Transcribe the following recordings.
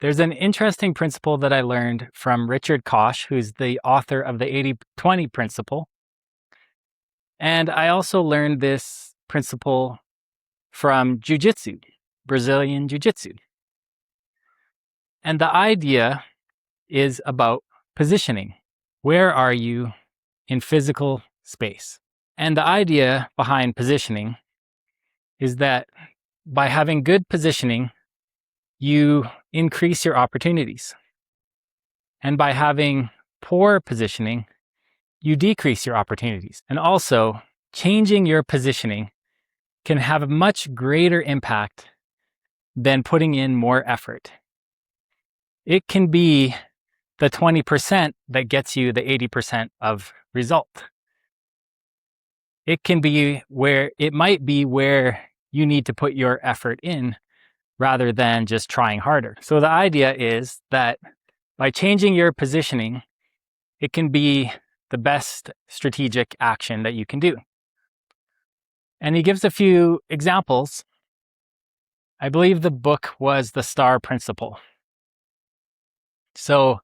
There's an interesting principle that I learned from Richard Koch, who's the author of the 80-20 principle. And I also learned this principle from jiu-jitsu, Brazilian jiu-jitsu. And the idea is about positioning. Where are you in physical space? And the idea behind positioning is that by having good positioning, you increase your opportunities. And by having poor positioning, you decrease your opportunities. And also, changing your positioning can have a much greater impact than putting in more effort. It can be the 20% that gets you the 80% of result. It might be where you need to put your effort in rather than just trying harder. So the idea is that by changing your positioning, it can be the best strategic action that you can do. And he gives a few examples. I believe the book was The Star Principle. So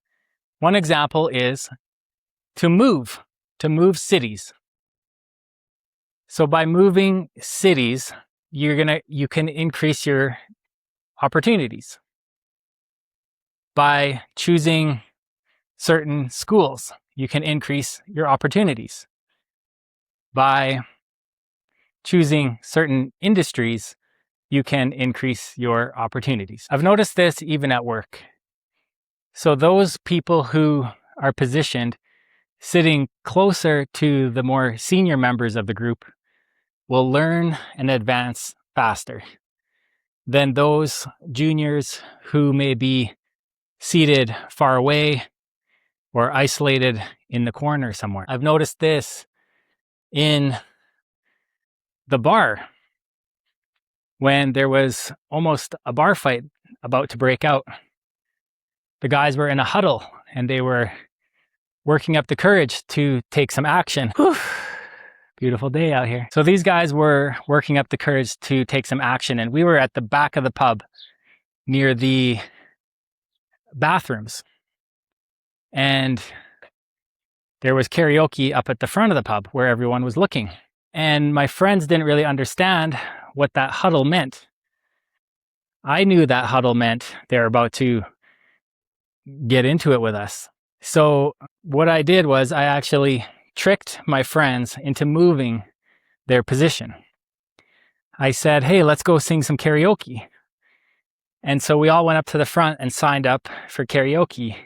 one example is to move cities. So by moving cities, you can increase your opportunities. By choosing certain schools, you can increase your opportunities. By choosing certain industries, you can increase your opportunities. I've noticed this even at work. So those people who are positioned sitting closer to the more senior members of the group will learn and advance faster than those juniors who may be seated far away or isolated in the corner somewhere. I've noticed this in the bar when there was almost a bar fight about to break out. The guys were in a huddle and they were working up the courage to take some action. Whew. Beautiful day out here. So these guys were working up the courage to take some action, and we were at the back of the pub near the bathrooms. And there was karaoke up at the front of the pub where everyone was looking. And my friends didn't really understand what that huddle meant. I knew that huddle meant they're about to get into it with us. So what I did was I actually tricked my friends into moving their position. I said, hey, let's go sing some karaoke. And so we all went up to the front and signed up for karaoke.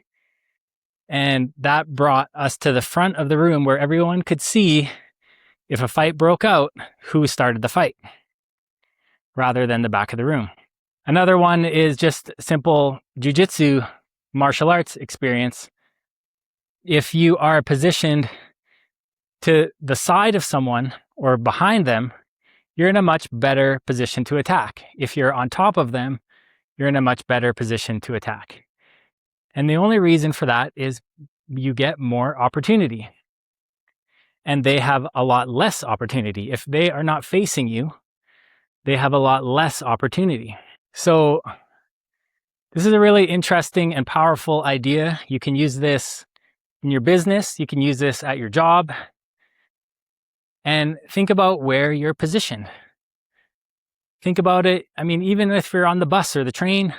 And that brought us to the front of the room where everyone could see if a fight broke out, who started the fight, rather than the back of the room. Another one is just simple jiu-jitsu martial arts experience. If you are positioned to the side of someone or behind them, you're in a much better position to attack. If you're on top of them, you're in a much better position to attack. And the only reason for that is you get more opportunity. And they have a lot less opportunity. If they are not facing you, they have a lot less opportunity. So this is a really interesting and powerful idea. You can use this in your business. You can use this at your job. And think about where you're positioned. Think about it. I mean, even if you're on the bus or the train,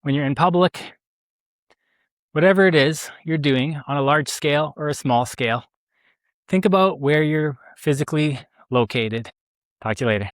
when you're in public, whatever it is you're doing on a large scale or a small scale, think about where you're physically located. Talk to you later.